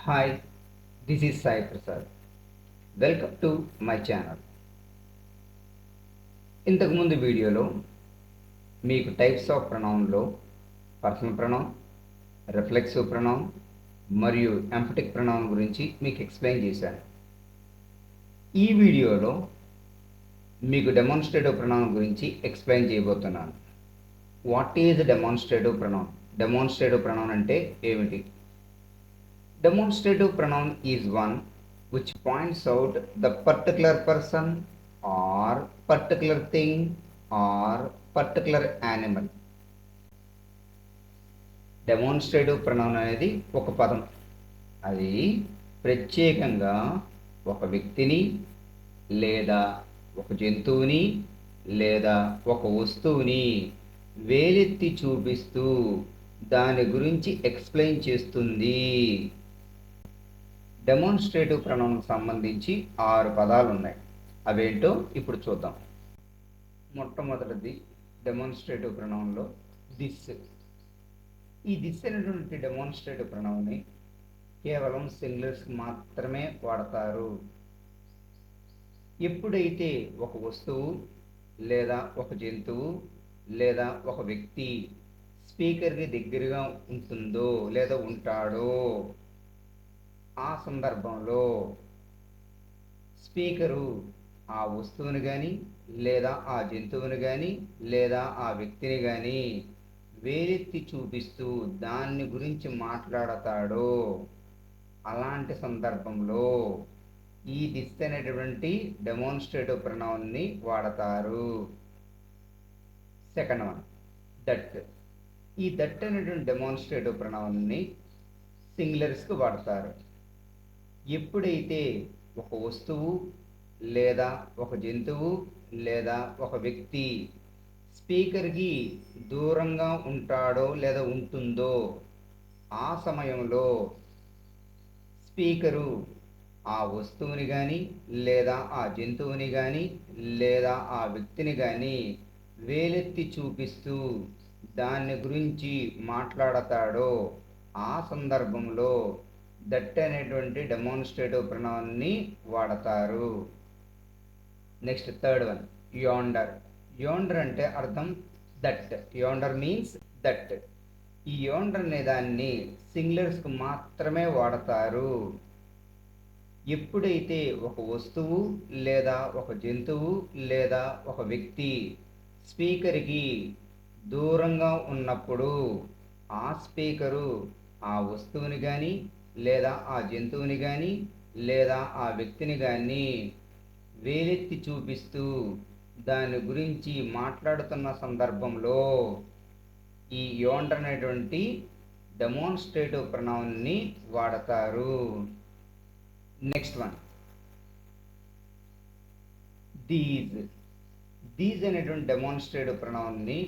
Hi, this is Sai Prasad. Welcome to my channel. ఇంతకుముందు వీడియోలో మీకు టైప్స్ ఆఫ్ ప్రొనౌన్లో పర్సనల్ ప్రొనౌన్, రిఫ్లెక్సివ్ ప్రొనౌన్ మరియు ఎంఫటిక్ ప్రొనౌన్ గురించి మీకు ఎక్స్ప్లెయిన్ చేశాను. ఈ వీడియోలో మీకు డెమాన్స్ట్రేటివ్ ప్రొనౌన్ గురించి ఎక్స్ప్లెయిన్ చేయబోతున్నాను. What is demonstrative pronoun? Demonstrative pronoun అంటే ఏమిటి? Demonstrative pronoun is one which points out the particular person or particular thing or particular animal. Demonstrative pronoun అనేది ఒక పదం. అది ప్రత్యేకంగా ఒక వ్యక్తిని లేదా ఒక జంతువుని లేదా ఒక వస్తువుని వేలెత్తి చూపిస్తూ దాని గురించి ఎక్స్ప్లెయిన్ చేస్తుంది. డెమాన్స్ట్రేటివ్ ప్రొనౌన్ సంబంధించి 6 పదాలు ఉన్నాయి. అవేంటో ఇప్పుడు చూద్దాం. మొట్టమొదటిది డెమాన్స్ట్రేటివ్ ప్రొనౌన్లో దిస్. ఈ దిస్ అనేటువంటి డెమాన్స్ట్రేటివ్ ప్రొనౌన్ని కేవలం సింగులర్స్ మాత్రమే వాడతారు. ఎప్పుడైతే ఒక వస్తువు లేదా ఒక జంతువు లేదా ఒక వ్యక్తి స్పీకర్కి దగ్గరగా ఉంటుందో లేదా ఉంటాడో ఆ సందర్భంలో స్పీకరు ఆ వస్తువుని కానీ లేదా ఆ జంతువుని కానీ లేదా ఆ వ్యక్తిని కానీ వేలెత్తి చూపిస్తూ దాన్ని గురించి మాట్లాడతాడో అలాంటి సందర్భంలో ఈ దిస్ అనేటువంటి డెమాన్స్ట్రేటివ్ ప్రొనౌన్ని వాడతారు. Second one that. ఈ దట్ అనేటువంటి డెమాన్స్ట్రేటివ్ ప్రొనౌన్ని సింగులర్స్కి వాడతారు. ఎప్పుడైతే ఒక వస్తువు లేదా ఒక జంతువు లేదా ఒక వ్యక్తి స్పీకర్కి దూరంగా ఉంటాడో లేదా ఉంటుందో ఆ సమయంలో స్పీకరు ఆ వస్తువుని కానీ లేదా ఆ జంతువుని కానీ లేదా ఆ వ్యక్తిని కానీ వేలెత్తి చూపిస్తూ దాని గురించి మాట్లాడతాడో ఆ సందర్భంలో దట్ అనేటువంటి డెమాన్స్ట్రేటివ్ ప్రొనౌన్ని వాడతారు. Next third one yonder. Yonder అంటే అర్థం దట్. యోండర్ means that. ఈ యోండర్ అనే దాన్ని సింగులర్స్కి మాత్రమే వాడతారు. ఎప్పుడైతే ఒక వస్తువు లేదా ఒక జంతువు లేదా ఒక వ్యక్తి స్పీకర్కి దూరంగా ఉన్నప్పుడు ఆ స్పీకరు ఆ వస్తువుని కానీ లేదా ఆ జంతువుని కానీ లేదా ఆ వ్యక్తిని కానీ వేలెత్తి చూపిస్తూ దాని గురించి మాట్లాడుతున్న సందర్భంలో ఈ యోండర్ అనేటువంటి డెమాన్స్ట్రేటివ్ ప్రొనౌన్ని వాడతారు. Next one these. దీస్ అనేటువంటి డెమాన్స్ట్రేటివ్ ప్రొనౌన్ని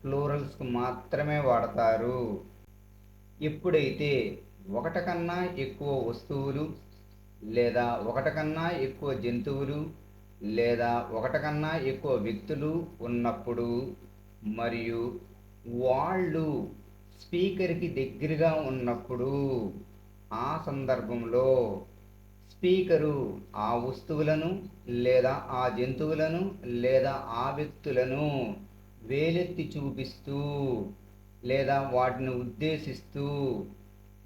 ప్లూరల్స్కి మాత్రమే వాడతారు. ఎప్పుడైతే ఒకటికన్నా ఎక్కువ వస్తువులు లేదా ఒకటికన్నా ఎక్కువ జంతువులు లేదా ఒకటికన్నా ఎక్కువ వ్యక్తులు ఉన్నప్పుడు మరియు వాళ్ళు స్పీకర్కి దగ్గరగా ఉన్నప్పుడు ఆ సందర్భంలో స్పీకరు ఆ వస్తువులను లేదా ఆ జంతువులను లేదా ఆ వ్యక్తులను వేలెత్తి చూపిస్తూ లేదా వాటిని ఉద్దేశిస్తూ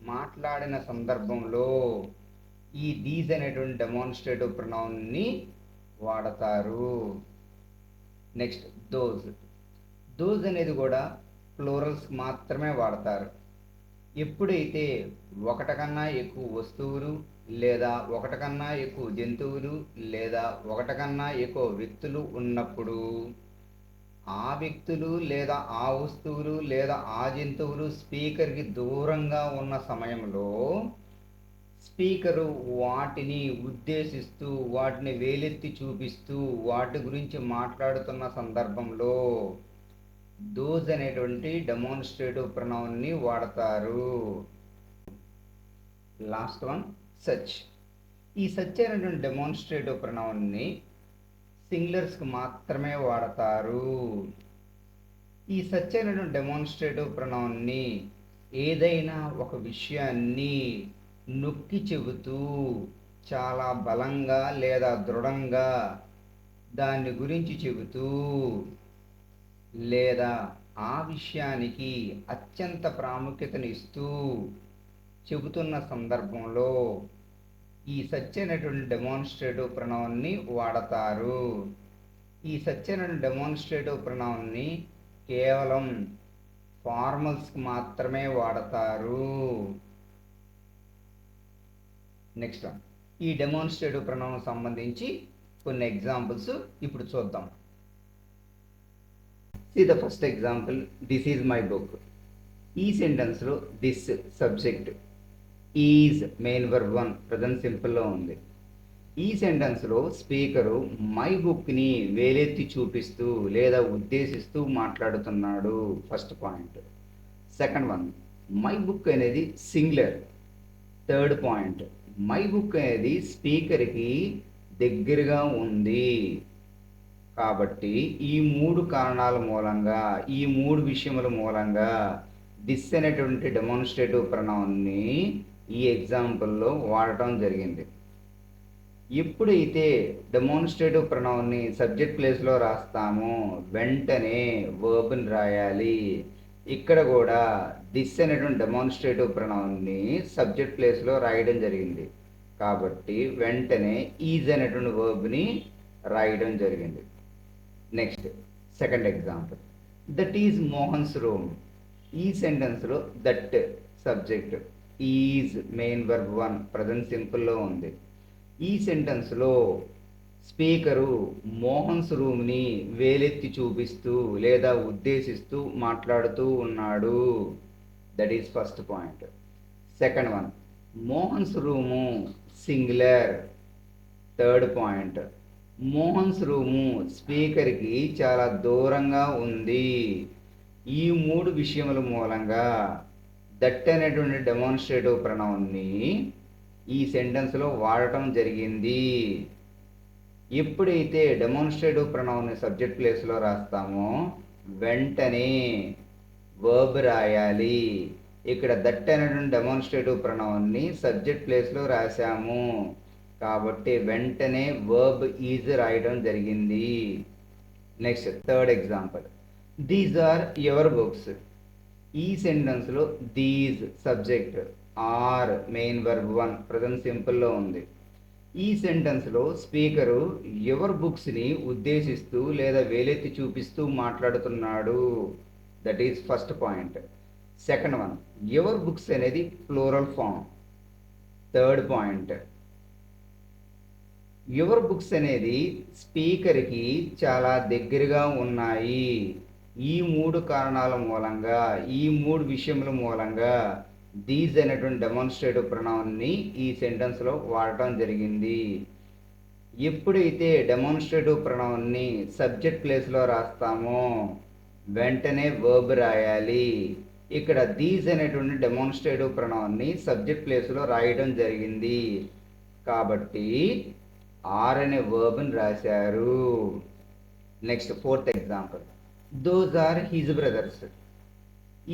మాట్లాడిన సందర్భంలో ఈ దీస్ అనేటువంటి డెమాన్స్ట్రేటివ్ ప్రొనౌన్ని వాడతారు. Next those. దోస్ అనేది కూడా ప్లూరల్స్ మాత్రమే వాడతారు. ఎప్పుడైతే ఒకటికన్నా ఎక్కువ వస్తువులు లేదా ఒకటికన్నా ఎక్కువ జంతువులు లేదా ఒకటికన్నా ఎక్కువ వ్యక్తులు ఉన్నప్పుడు ఆ వ్యక్తులు లేదా ఆ వస్తువులు లేదా ఆ జంతువులు స్పీకర్కి దూరంగా ఉన్న సమయంలో స్పీకరు వాటిని ఉద్దేశిస్తూ వాటిని వేలెత్తి చూపిస్తూ వాటి గురించి మాట్లాడుతున్న సందర్భంలో దోస్ అనేటువంటి డెమాన్స్ట్రేటివ్ ప్రొనౌన్ని వాడతారు. Last one such. ఈ సచ్ అనేటువంటి డెమాన్స్ట్రేటివ్ ప్రొనౌన్ని సింగులర్స్కి మాత్రమే వాడతారు. ఈ సచ్ అనేటువంటి డెమాన్స్ట్రేటివ్ ప్రొనౌన్ని ఏదైనా ఒక విషయాన్ని నొక్కి చెబుతూ చాలా బలంగా లేదా దృఢంగా దాని గురించి చెబుతూ లేదా ఆ విషయానికి అత్యంత ప్రాముఖ్యతనిస్తూ చెబుతున్న సందర్భంలో ఈ సచ్ అనేటువంటి డెమాన్స్ట్రేటివ్ ప్రణామాన్ని వాడతారు. ఈ సచ్ అనే డెమాన్స్ట్రేటివ్ ప్రణామాన్ని కేవలం ఫార్మల్స్కి మాత్రమే వాడతారు. నెక్స్ట్ ఈ డెమాన్స్ట్రేటివ్ ప్రణామం సంబంధించి కొన్ని ఎగ్జాంపుల్స్ ఇప్పుడు చూద్దాం. See the first example, this is my book. ఈ సెంటెన్స్లో this subject, is main verb 1 present సింపుల్లో ఉంది. ఈ సెంటెన్స్లో స్పీకరు మై బుక్ని వేలెత్తి చూపిస్తూ లేదా ఉద్దేశిస్తూ మాట్లాడుతున్నాడు. First point. Second one, my book అనేది singular. Third point, my book అనేది స్పీకర్కి దగ్గరగా ఉంది. కాబట్టి ఈ మూడు కారణాల మూలంగా, ఈ మూడు విషయముల మూలంగా దిస్ అనేటువంటి డెమాన్స్ట్రేటివ్ ప్రణామాన్ని ఈ ఎగ్జాంపుల్లో వాడటం జరిగింది. ఎప్పుడైతే డెమాన్స్ట్రేటివ్ ప్రణామాన్ని సబ్జెక్ట్ ప్లేస్లో రాస్తామో వెంటనే వర్బ్ని రాయాలి. ఇక్కడ కూడా దిస్ అనేటువంటి డెమాన్స్ట్రేటివ్ ప్రణామాన్ని సబ్జెక్ట్ ప్లేస్లో రాయడం జరిగింది. కాబట్టి వెంటనే ఈజ్ అనేటువంటి వర్బ్ని రాయడం జరిగింది. Next second example, that is Mohan's room. ఈ సెంటెన్స్లో that subject, is main verb 1 present సింపుల్లో ఉంది. ఈ సెంటెన్స్లో స్పీకరు మోహన్స్ రూమ్ని వేలెత్తి చూపిస్తూ లేదా ఉద్దేశిస్తూ మాట్లాడుతూ ఉన్నాడు. That is first point. Second one, Mohan's room singular. Third point, Mohan's room స్పీకర్కి చాలా దూరంగా ఉంది. ఈ మూడు విషయముల మూలంగా దట్ అనేటువంటి డెమాన్స్ట్రేటివ్ ప్రణామాన్ని ఈ సెంటెన్స్లో వాడటం జరిగింది. ఎప్పుడైతే డెమాన్స్ట్రేటివ్ ప్రణామాన్ని సబ్జెక్ట్ ప్లేస్లో రాస్తామో వెంటనే వర్బ్ రాయాలి. ఇక్కడ దట్ అనేటువంటి డెమాన్స్ట్రేటివ్ ప్రణామాన్ని సబ్జెక్ట్ ప్లేస్లో రాశాము కాబట్టి వెంటనే వర్బ్ ఈజ్ రాయడం జరిగింది. Next third example, these are your books. ఈ సెంటెన్స్లో these subject, are main verb 1 present సింపుల్లో ఉంది. ఈ సెంటెన్స్లో స్పీకరు యువర్ బుక్స్ని ఉద్దేశిస్తూ లేదా వేలెత్తి చూపిస్తూ మాట్లాడుతున్నాడు. That is first point. Second one, your books అనేది plural form. Third point, your books అనేది స్పీకర్కి చాలా దగ్గరగా ఉన్నాయి. ఈ మూడు కారణాల మూలంగా, ఈ మూడు విషయముల మూలంగా దీస్ అనేటువంటి డెమాన్స్ట్రేటివ్ ప్రణామాన్ని ఈ సెంటెన్స్లో వాడటం జరిగింది. ఎప్పుడైతే డెమాన్స్ట్రేటివ్ ప్రణామాన్ని సబ్జెక్ట్ ప్లేస్లో రాస్తామో వెంటనే వర్బ్ రాయాలి. ఇక్కడ దీస్ అనేటువంటి డెమాన్స్ట్రేటివ్ ప్రణామాన్ని సబ్జెక్ట్ ప్లేస్లో రాయడం జరిగింది కాబట్టి ఆర్ అనే వర్బ్ని రాశారు. Next fourth example, those are his brothers.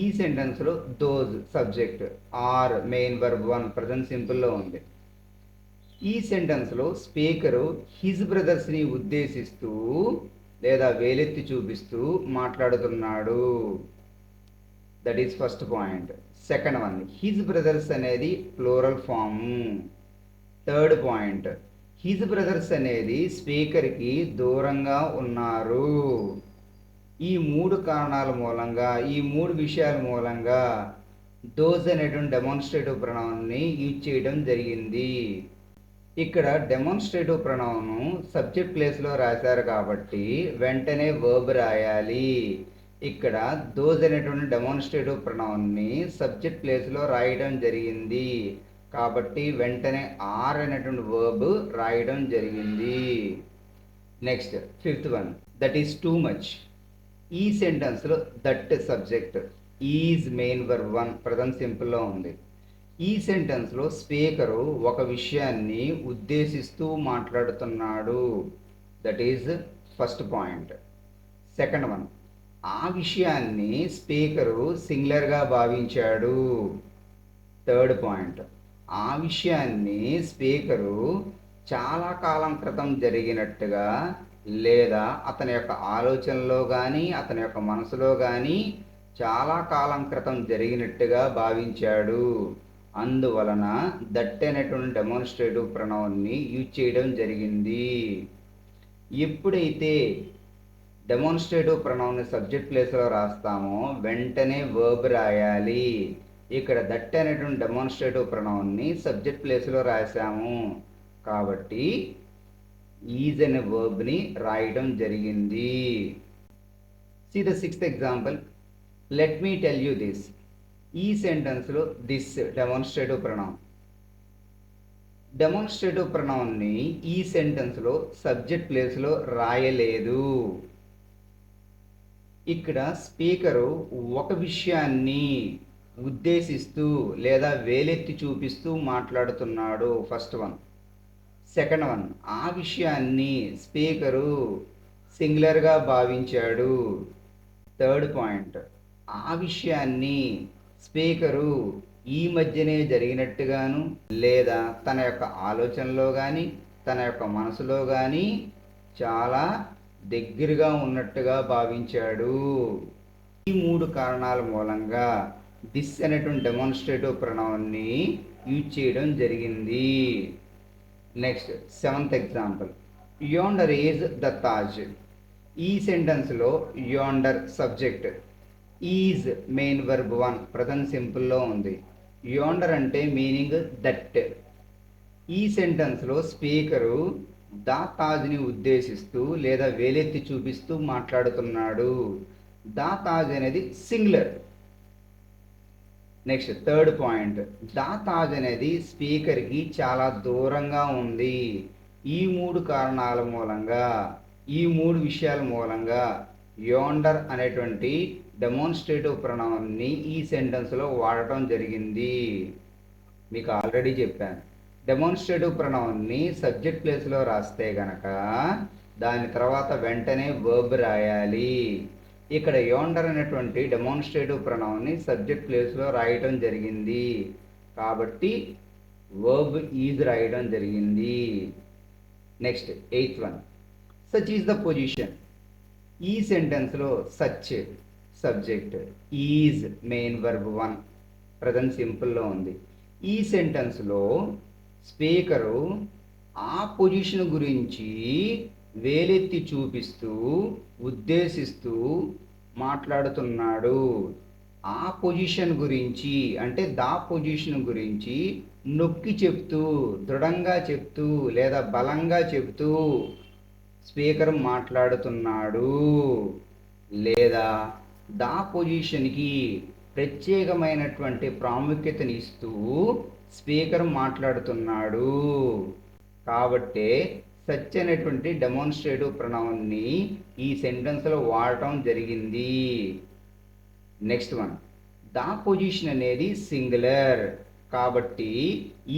ఈ సెంటెన్స్లో those subject, are main verb 1 present సింపుల్లో ఉంది. ఈ సెంటెన్స్లో స్పీకరు హిజ్ బ్రదర్స్ని ఉద్దేశిస్తూ లేదా వేలెత్తి చూపిస్తూ మాట్లాడుతున్నాడు. That is first point. Second one, his brothers అనేది plural form. Third point, his brothers అనేది స్పీకర్కి దూరంగా ఉన్నారు. ఈ మూడు కారణాల మూలంగా, ఈ మూడు విషయాల మూలంగా దోస్ అనేటువంటి డెమాన్స్ట్రేటివ్ ప్రణామాన్ని యూజ్ చేయడం జరిగింది. ఇక్కడ డెమాన్స్ట్రేటివ్ ప్రణామం సబ్జెక్ట్ ప్లేస్లో రాశారు కాబట్టి వెంటనే వర్బ్ రాయాలి. ఇక్కడ దోస్ అనేటువంటి డెమాన్స్ట్రేటివ్ ప్రణామాన్ని సబ్జెక్ట్ ప్లేస్లో రాయడం జరిగింది కాబట్టి వెంటనే ఆర్ అనేటువంటి వర్బ్ రాయడం జరిగింది. Next fifth one, that is too much. ఈ సెంటెన్స్లో that subject, is main verb 1 present సింపుల్లో ఉంది. ఈ సెంటెన్స్లో స్పీకరు ఒక విషయాన్ని ఉద్దేశిస్తూ మాట్లాడుతున్నాడు. That is first point. Second one, ఆ విషయాన్ని స్పీకరు సింగులర్గా భావించాడు. థర్డ్ పాయింట్, ఆ విషయాన్ని స్పీకరు చాలా కాలం క్రితం జరిగినట్టుగా లేదా అతని యొక్క ఆలోచనలో కానీ అతని యొక్క మనసులో కానీ చాలా కాలం క్రితం జరిగినట్టుగా భావించాడు. అందువలన దట్ అనేటువంటి డెమాన్స్ట్రేటివ్ ప్రొనౌన్ని యూజ్ చేయడం జరిగింది. ఎప్పుడైతే డెమాన్స్ట్రేటివ్ ప్రొనౌన్ని సబ్జెక్ట్ ప్లేస్లో రాస్తామో వెంటనే వర్బ్ రాయాలి. ఇక్కడ దట్ అనేటువంటి డెమాన్స్ట్రేటివ్ ప్రొనౌన్ని సబ్జెక్ట్ ప్లేస్లో రాసాము కాబట్టి ఈజ్ అనే వర్బ్ని రాయడం జరిగింది. See the sixth example. Let me tell you this. ఈ సెంటెన్స్లో దిస్ డెమాన్స్ట్రేటివ్ ప్రొనౌన్. డెమాన్స్ట్రేటివ్ ప్రొనౌన్ని ఈ సెంటెన్స్లో సబ్జెక్ట్ ప్లేస్లో రాయలేదు. ఇక్కడ స్పీకరు ఒక విషయాన్ని ఉద్దేశిస్తూ లేదా వేలెత్తి చూపిస్తూ మాట్లాడుతున్నాడు. First one. సెకండ్ వన్, ఆ విషయాన్ని స్పీకరు సింగులర్గా భావించాడు. థర్డ్ పాయింట్, ఆ విషయాన్ని స్పీకరు ఈ మధ్యనే జరిగినట్టుగాను లేదా తన యొక్క ఆలోచనలో కానీ తన యొక్క మనసులో కానీ చాలా దగ్గరగా ఉన్నట్టుగా భావించాడు. ఈ మూడు కారణాల మూలంగా దిస్ అనేటువంటి డెమాన్స్ట్రేటివ్ ప్రొనౌన్ని యూజ్ చేయడం జరిగింది. Next seventh example. Yonder is the Taj. ఈ సెంటెన్స్లో yonder subject, is main verb 1 present సింపుల్లో ఉంది. యోండర్ అంటే మీనింగ్ దట్. ఈ సెంటెన్స్లో స్పీకరు ద తాజ్ని ఉద్దేశిస్తూ లేదా వేలెత్తి చూపిస్తూ మాట్లాడుతున్నాడు. ద తాజ్ అనేది singular. Next third point, the Taj అనేది స్పీకర్కి చాలా దూరంగా ఉంది. ఈ మూడు కారణాల మూలంగా ఈ మూడు విషయాల మూలంగా యోండర్ అనేటువంటి డెమాన్స్ట్రేటివ్ ప్రొనౌన్ని ఈ సెంటెన్స్లో వాడటం జరిగింది. మీకు ఆల్రెడీ చెప్పాను, డెమాన్స్ట్రేటివ్ ప్రొనౌన్ని సబ్జెక్ట్ ప్లేస్లో రాస్తే గనక దాని తర్వాత వెంటనే వర్బ్ రాయాలి. ఇక్కడ యోండర్ అనేటువంటి డెమాన్స్ట్రేటివ్ ప్రొనౌన్ని సబ్జెక్ట్ ప్లేస్లో రాయటం జరిగింది కాబట్టి వర్బ్ ఈజ్ రాయడం జరిగింది. Next eighth one, such is the position. ఈ సెంటెన్స్లో such subject, is main verb 1 present సింపుల్లో ఉంది. ఈ సెంటెన్స్లో స్పీకరు ఆ పొజిషన్ గురించి వేలెత్తి చూపిస్తూ ఉద్దేశిస్తూ మాట్లాడుతున్నాడు. ఆ పొజిషన్ గురించి అంటే దా పొజిషన్ గురించి నొక్కి చెప్తూ దృఢంగా చెప్తూ లేదా బలంగా చెప్తూ స్పీకర్ మాట్లాడుతున్నాడు. లేదా దా పొజిషన్కి ప్రత్యేకమైనటువంటి ప్రాముఖ్యతని ఇస్తూ స్పీకర్ మాట్లాడుతున్నాడు. కాబట్టే సచ్ అనేటువంటి డెమాన్స్ట్రేటివ్ ప్రొనౌన్ని ఈ సెంటెన్స్లో వాడటం జరిగింది. నెక్స్ట్ వన్, దా పొజిషన్ అనేది సింగులర్ కాబట్టి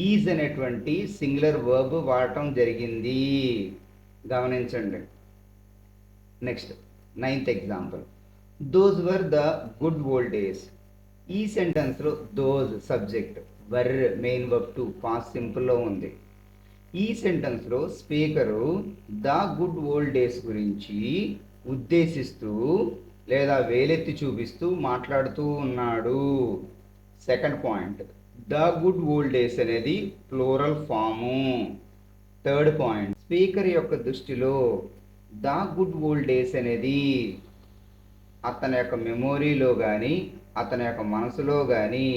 ఈజ్ అనేటువంటి సింగులర్ వర్బ్ వాడటం జరిగింది. గమనించండి. Next ninth example. Those were the good old days. ఈ సెంటెన్స్లో those subject, were main verb 2 past సింపుల్లో ఉంది. ఈ సెంటెన్స్లో speaker the good old days గురించి ఉద్దేశిస్తూ లేదా వేలెత్తి చూపిస్తూ మాట్లాడుతూ ఉన్నాడు. Second point, the good old days అనేది plural form. Third point, speaker యొక్క దృష్టిలో ద గుడ్ ఓల్డ్ డేస్ అనేది అతని యొక్క మెమొరీలో కానీ అతని యొక్క మనసులో కానీ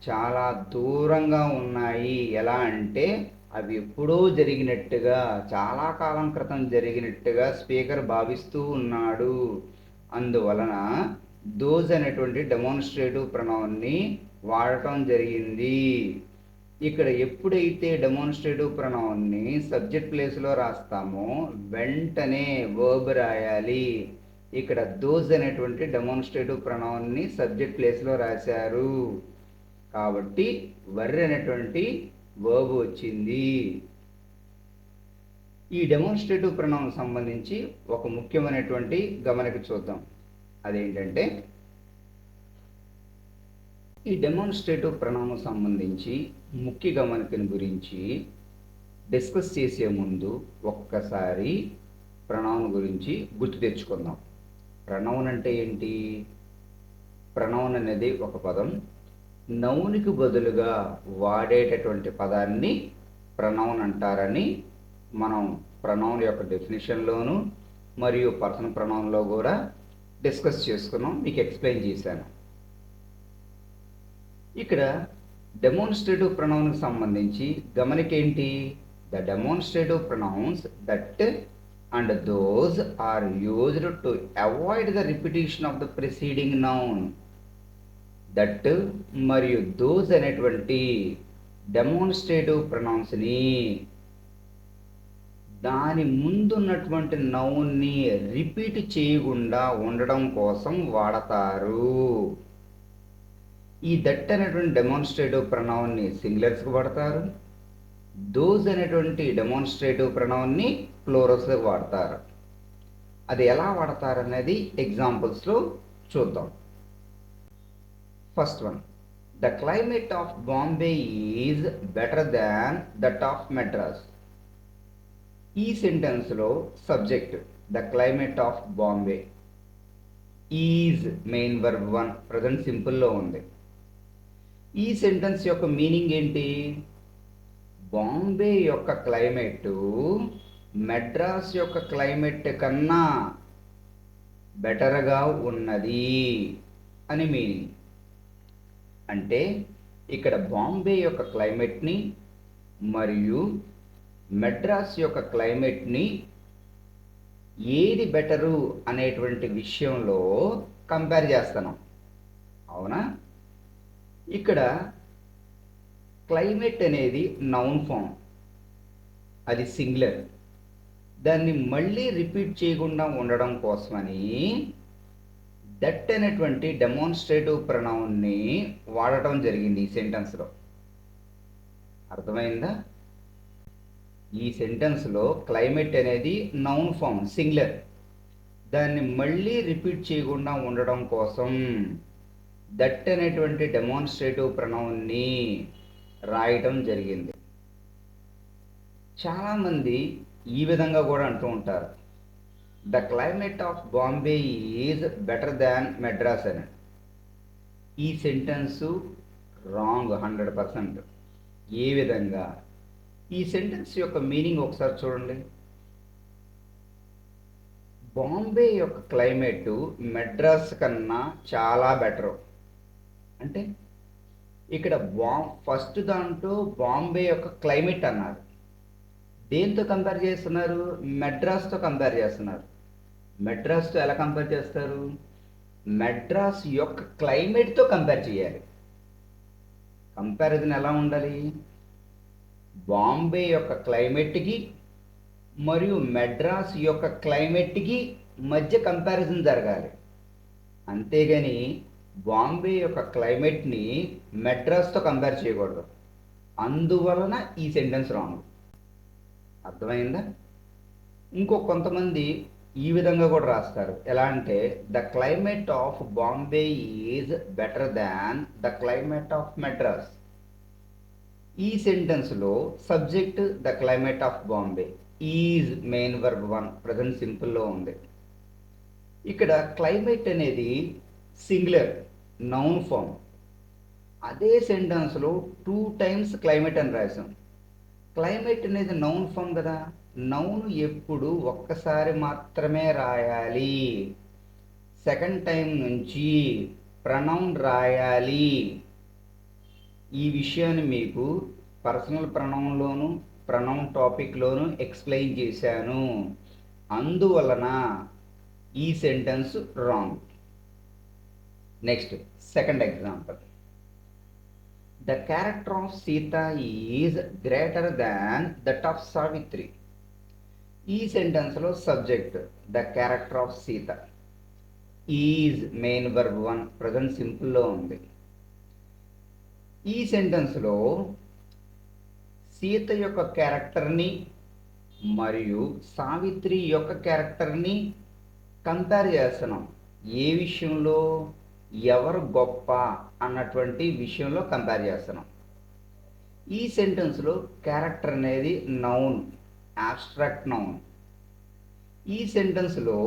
చాలా దూరంగా ఉన్నాయి. ఎలా అంటే అవి ఎప్పుడో జరిగినట్టుగా చాలా కాలం క్రితం జరిగినట్టుగా స్పీకర్ భావిస్తూ ఉన్నాడు. అందువలన దోస్ అనేటువంటి డెమాన్స్ట్రేటివ్ ప్రొనౌన్ని వాడటం జరిగింది. ఇక్కడ ఎప్పుడైతే డెమాన్స్ట్రేటివ్ ప్రొనౌన్ని సబ్జెక్ట్ ప్లేస్లో రాస్తామో వెంటనే వర్బ్ రాయాలి. ఇక్కడ దోస్ అనేటువంటి డెమాన్స్ట్రేటివ్ ప్రొనౌన్ని సబ్జెక్ట్ ప్లేస్లో రాశారు కాబట్టి వర్ అనేటువంటి వర్బ్ వచ్చింది. ఈ డెమాన్స్ట్రేటివ్ ప్రొనౌన్ సంబంధించి ఒక ముఖ్యమైనటువంటి గమనిక చూద్దాం. అదేంటంటే ఈ డెమాన్స్ట్రేటివ్ ప్రణామం సంబంధించి ముఖ్య గమనికను గురించి డిస్కస్ చేసే ముందు ఒక్కసారి ప్రణౌన్ గురించి గుర్తు తెచ్చుకుందాం. ప్రణౌన్ అంటే ఏంటి? ప్రణౌన్ అనేది ఒక పదం. నౌన్కి బదులుగా వాడేటటువంటి పదాన్ని ప్రణౌన్ అంటారని మనం ప్రణౌన్ యొక్క డెఫినేషన్లోను మరియు పర్సనల్ ప్రణౌన్లో కూడా డిస్కస్ చేసుకున్నాం, మీకు ఎక్స్ప్లెయిన్ చేశాను. ఇక్కడ డెమాన్స్ట్రేటివ్ ప్రణౌన్కి సంబంధించి గమనిక ఏంటి? The demonstrative pronouns that and those are used to avoid the repetition of the preceding noun. That మరియు దోస్ అనేటువంటి డెమాన్స్ట్రేటివ్ ప్రొనౌన్స్ని దాని ముందున్నటువంటి నౌన్ని రిపీట్ చేయకుండా ఉండడం కోసం వాడతారు. ఈ దట్ అనేటువంటి డెమాన్స్ట్రేటివ్ ప్రొనౌన్ని సింగులర్స్కి వాడతారు. దోస్ అనేటువంటి డెమాన్స్ట్రేటివ్ ప్రొనౌన్ని ప్లూరల్స్కి వాడతారు. అది ఎలా వాడతారు అనేది ఎగ్జాంపుల్స్లో చూద్దాం. First one, the climate of Bombay is better than that of Madras. ఈ సెంటెన్స్లో subject the climate of Bombay, is main verb 1 present సింపుల్లో ఉంది. ఈ సెంటెన్స్ యొక్క మీనింగ్ ఏంటి? బాంబే యొక్క క్లైమేట్ మెడ్రాస్ యొక్క క్లైమేట్ కన్నా బెటర్గా ఉన్నది అని మీనింగ్. అంటే ఇక్కడ బాంబే యొక్క క్లైమేట్ని మరియు మెడ్రాస్ యొక్క క్లైమేట్ని ఏది బెటరు అనేటువంటి విషయంలో కంపేర్ చేస్తున్నాం, అవునా? ఇక్కడ క్లైమేట్ అనేది నౌన్ ఫామ్, అది సింగులర్. దాన్ని మళ్ళీ రిపీట్ చేయకుండా ఉండడం కోసమని దట్ అనేటువంటి డెమాన్స్ట్రేటివ్ ప్రొనౌన్ని వాడటం జరిగింది ఈ సెంటెన్స్లో. అర్థమైందా? ఈ సెంటెన్స్లో క్లైమేట్ అనేది నౌన్ ఫామ్ సింగులర్, దాన్ని మళ్ళీ రిపీట్ చేయకుండా ఉండడం కోసం దట్ అనేటువంటి డెమాన్స్ట్రేటివ్ ప్రొనౌన్ని రాయటం జరిగింది. చాలామంది ఈ విధంగా కూడా అంటూ ఉంటారు, the climate of Bombay is better దాన్ మెడ్రాస్ అని. ఈ సెంటెన్సు రాంగ్ 100%. ఏ విధంగా? ఈ సెంటెన్స్ యొక్క మీనింగ్ ఒకసారి చూడండి. బాంబే యొక్క క్లైమేట్ మెడ్రాస్ కన్నా చాలా బెటరు. అంటే ఇక్కడ ఫస్ట్ దాంట్లో బాంబే యొక్క క్లైమేట్ అన్నారు. దేంతో కంపేర్ చేస్తున్నారు? మెడ్రాస్తో కంపేర్ చేస్తున్నారు. మెడ్రాస్తో ఎలా కంపేర్ చేస్తారు? మెడ్రాస్ యొక్క క్లైమేట్తో కంపేర్ చేయాలి. కంపారిజన్ ఎలా ఉండాలి? బాంబే యొక్క క్లైమేట్కి మరియు మెడ్రాస్ యొక్క క్లైమేట్కి మధ్య కంపారిజన్ జరగాలి. అంతేగాని బాంబే యొక్క క్లైమేట్ని మెడ్రాస్తో కంపేర్ చేయకూడదు. అందువలన ఈ సెంటెన్స్ రాంగ్. అర్థమైందా? కొంతమంది ఈ విధంగా కూడా రాస్తారు. ఎలా అంటే the climate of Bombay is better than the climate of Madras. ఈ సెంటెన్స్లో subject the climate of Bombay, is main verb 1 present సింపుల్లో ఉంది. ఇక్కడ క్లైమేట్ అనేది సింగులర్ నౌన్ ఫామ్. అదే సెంటెన్స్లో 2 times క్లైమేట్ అని రాసాం. క్లైమేట్ అనేది నౌన్ ఫామ్ కదా, నౌన్ ఎప్పుడు ఒక్కసారి మాత్రమే రాయాలి. సెకండ్ టైం నుంచి ప్రనౌన్ రాయాలి. ఈ విషయాన్ని మీకు పర్సనల్ ప్రనౌన్లోను ప్రనౌన్ టాపిక్లోను ఎక్స్ప్లెయిన్ చేశాను. అందువలన ఈ sentence wrong. Next second example, the character of Sita is greater than that of Savitri. ఈ సెంటెన్స్లో subject the character of Sita, is main verb 1 present సింపుల్లో ఉంది. ఈ సెంటెన్స్లో సీత యొక్క క్యారెక్టర్ని మరియు సావిత్రి యొక్క క్యారెక్టర్ని కంపేర్ చేస్తున్నాం. ఏ విషయంలో? ఎవరు గొప్ప అన్నటువంటి విషయంలో కంపేర్ చేస్తున్నాం. ఈ సెంటెన్స్లో క్యారెక్టర్ అనేది నౌన్, ఆబ్స్ట్రాక్ట్ నౌన్. ఈ సెంటెన్స్లో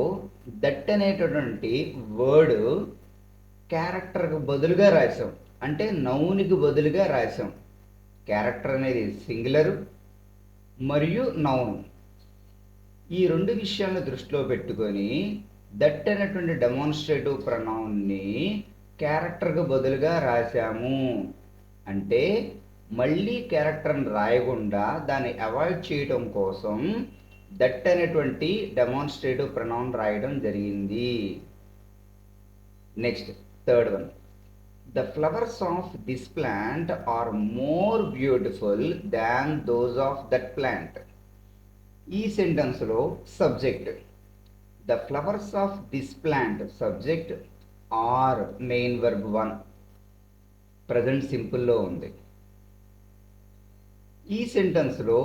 దట్ అనేటటువంటి వర్డ్ క్యారెక్టర్కి బదులుగా రాసాం, అంటే నౌన్కి బదులుగా రాసాం. క్యారెక్టర్ అనేది సింగులర్ మరియు నౌన్. ఈ రెండు విషయాలను దృష్టిలో పెట్టుకొని దట్ అనేటువంటి డెమాన్స్ట్రేటివ్ ప్రొనౌన్ని క్యారెక్టర్కి బదులుగా రాశాము. అంటే మళ్ళీ క్యారెక్టర్ని రాయకుండా దాన్ని అవాయిడ్ చేయడం కోసం దట్ అనేటువంటి డెమాన్స్ట్రేటివ్ ప్రొనౌన్ రాయడం జరిగింది. Next third one, the flowers of this plant are more beautiful than those of that plant. ఈ సెంటెన్స్లో subject the flowers of this plant, subject are main verb 1 present సింపుల్లో ఉంది. ఈ సెంటెన్స్లో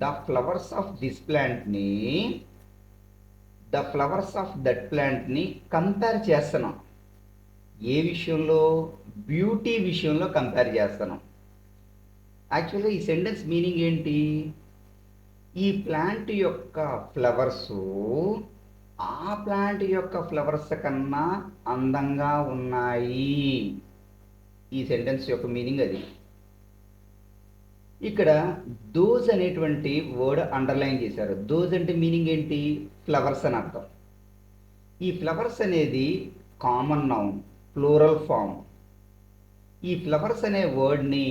ద ఫ్లవర్స్ ఆఫ్ దిస్ ప్లాంట్ని the flowers of that ప్లాంట్ని compare చేస్తున్నాం. ఏ విషయంలో? బ్యూటీ విషయంలో కంపేర్ చేస్తున్నాం. యాక్చువల్గా ఈ సెంటెన్స్ మీనింగ్ ఏంటి? ఈ ప్లాంట్ యొక్క ఫ్లవర్స్ ఆ ప్లాంట్ యొక్క ఫ్లవర్స్ కన్నా అందంగా ఉన్నాయి. ఈ సెంటెన్స్ యొక్క మీనింగ్ అది. ఇక్కడ దోజ్ అనేటువంటి వర్డ్ అండర్లైన్ చేశారు. దోజ్ అంటే మీనింగ్ ఏంటి? ఫ్లవర్స్ అని అర్థం. ఈ ఫ్లవర్స్ అనేది కామన్ నౌన్, ప్లూరల్ ఫామ్. ఈ ఫ్లవర్స్ అనే వర్డ్ని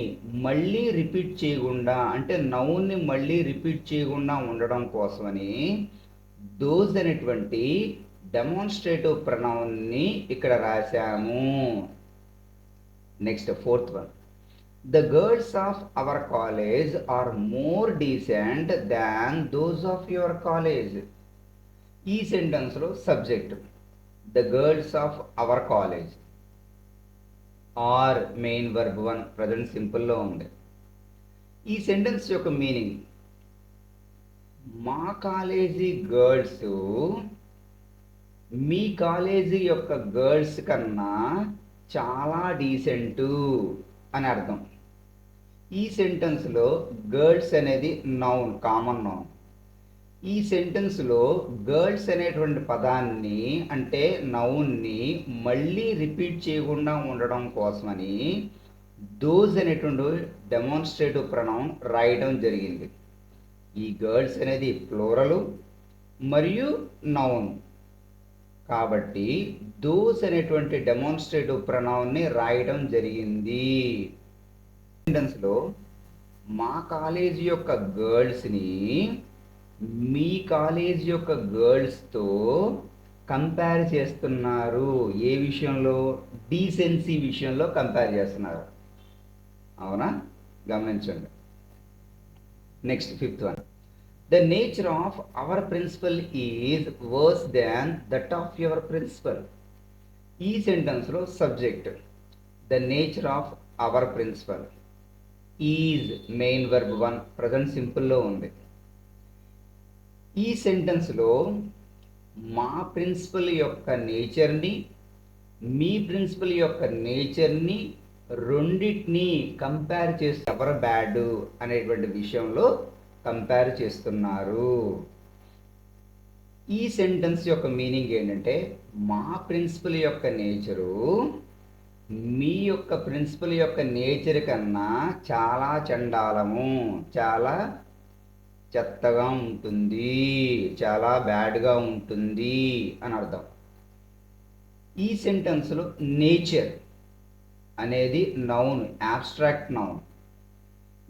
మళ్ళీ రిపీట్ చేయకుండా, అంటే నౌన్ని మళ్ళీ రిపీట్ చేయకుండా ఉండడం కోసమని దోజ్ అనేటువంటి డెమాన్స్ట్రేటివ్ ప్రొనౌన్ని ఇక్కడ రాశాము. Next fourth one, the girls of our college are more decent than those of your college. ఈ సెంటెన్స్లో subject the girls of our college are main verb 1 present సింపుల్లో ఉంది. ఈ సెంటెన్స్ యొక్క మీనింగ్, మా కాలేజీ గర్ల్స్ మీ కాలేజీ యొక్క గర్ల్స్ కన్నా చాలా డీసెంటు అని అర్థం. ఈ సెంటెన్స్లో గర్ల్స్ అనేది నౌన్, కామన్ నౌన్. ఈ సెంటెన్స్లో గర్ల్స్ అనేటువంటి పదాన్ని, అంటే నౌన్ని మళ్ళీ రిపీట్ చేయకుండా ఉండడం కోసమని దోజ్ అనేటువంటి డెమాన్స్ట్రేటివ్ ప్రొనౌన్ రాయడం జరిగింది. ఈ గర్ల్స్ అనేది ప్లూరలు మరియు నౌన్ కాబట్టి దోజ్ అనేటువంటి డెమాన్స్ట్రేటివ్ ప్రొనౌన్ని రాయడం జరిగింది. సెంటెన్స్లో మా కాలేజీ యొక్క గర్ల్స్ని మీ కాలేజ్ యొక్క గర్ల్స్తో కంపేర్ చేస్తున్నారు. ఏ విషయంలో? డీసెన్సీ విషయంలో కంపేర్ చేస్తున్నారు. అవునా? గమనించండి. Next fifth one, the nature of our principal is worse than that of your principal. ఈ సెంటెన్స్లో subject the nature of our principal is main verb 1 present సింపుల్లో ఉంది. ఈ సెంటెన్స్లో మా ప్రిన్సిపల్ యొక్క నేచర్ని, మీ ప్రిన్సిపల్ యొక్క నేచర్ని రెండింటిని కంపేర్ చేస్తూ ఎవరు బ్యాడ్ అనేటువంటి విషయంలో కంపేర్ చేస్తున్నారు. ఈ సెంటెన్స్ యొక్క మీనింగ్ ఏంటంటే మా ప్రిన్సిపల్ యొక్క నేచరు మీ యొక్క ప్రిన్సిపల్ యొక్క నేచర్ కన్నా చాలా చండాలము, చాలా చెత్తగా ఉంటుంది, చాలా బ్యాడ్గా ఉంటుంది అని అర్థం. ఈ సెంటెన్స్లో నేచర్ అనేది నౌన్, ఆబ్స్ట్రాక్ట్ నౌన్.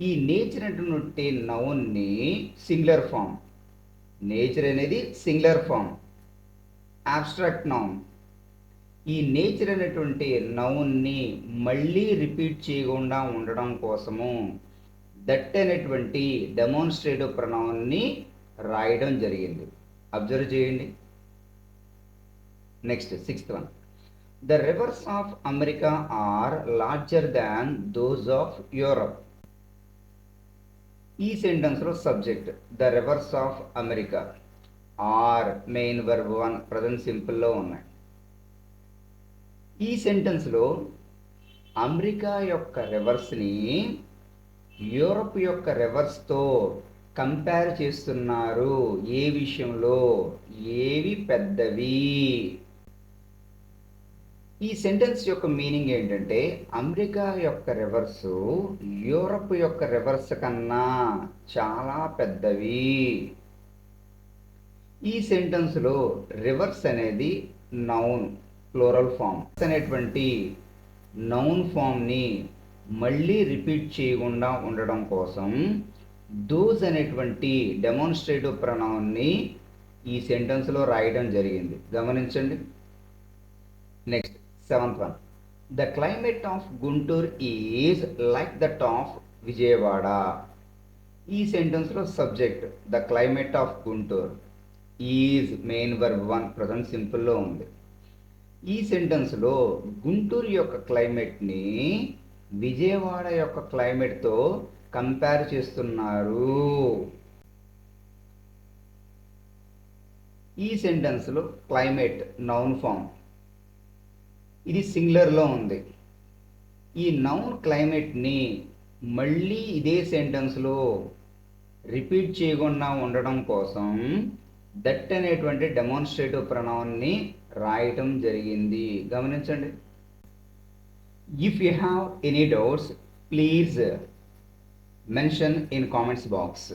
ఈ నేచర్ అంటే నౌన్ని సింగులర్ ఫామ్, నేచర్ అనేది సింగులర్ ఫామ్, ఆబ్స్ట్రాక్ట్ నౌన్. ఈ నేచర్ అనేటువంటి నౌన్ని మళ్ళీ రిపీట్ చేయకుండా ఉండడం కోసము దట్ అనేటువంటి డెమాన్స్ట్రేటివ్ ప్రొనౌన్ని రాయడం జరిగింది. అబ్జర్వ్ చేయండి. Next sixth one, the rivers of America are larger than those of Europe. ఈ సెంటెన్స్లో subject the rivers of America are main verb 1 present సింపుల్లో ఉన్నాయి. ఈ సెంటెన్స్లో అమెరికా యొక్క రివర్స్ని యూరప్ యొక్క రివర్స్తో కంపేర్ చేస్తున్నారు. ఏ విషయంలో? ఏవి పెద్దవి? ఈ సెంటెన్స్ యొక్క మీనింగ్ ఏంటంటే అమెరికా యొక్క రివర్స్ యూరప్ యొక్క రివర్స్ కన్నా చాలా పెద్దవి. ఈ సెంటెన్స్లో రివర్స్ అనేది నౌన్ ప్లూరల్ ఫామ్ అనేటువంటి నౌన్ ఫామ్ని మళ్ళీ రిపీట్ చేయకుండా ఉండడం కోసం దోస్ అనేటువంటి డెమాన్స్ట్రేటివ్ ప్రొనౌన్ని ఈ సెంటెన్స్లో రాయడం జరిగింది. గమనించండి. Next 7th one. The climate of Guntur is like that of Vijayawada. ఈ సెంటెన్స్లో subject the climate of Guntur is main verb 1 present సింపుల్లో ఉంది. ఈ సెంటెన్స్లో గుంటూరు యొక్క క్లైమేట్ని విజయవాడ యొక్క క్లైమేట్తో కంపేర్ చేస్తున్నారు. ఈ సెంటెన్స్లో క్లైమేట్ నౌన్ ఫామ్, ఇది సింగులర్లో ఉంది. ఈ నౌన్ క్లైమేట్ని మళ్ళీ ఇదే సెంటెన్స్లో రిపీట్ చేయకుండా ఉండడం కోసం దట్ అనేటువంటి డెమాన్స్ట్రేటివ్ ప్రొనౌన్ని రాయటం జరిగింది. గమనించండి. If you have any doubts please mention in comments box.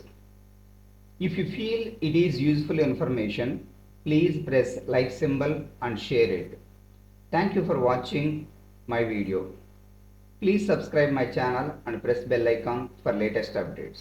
If you feel it is useful information please press like symbol and share it. Thank you for watching my video. Please subscribe my channel and press bell icon for latest updates.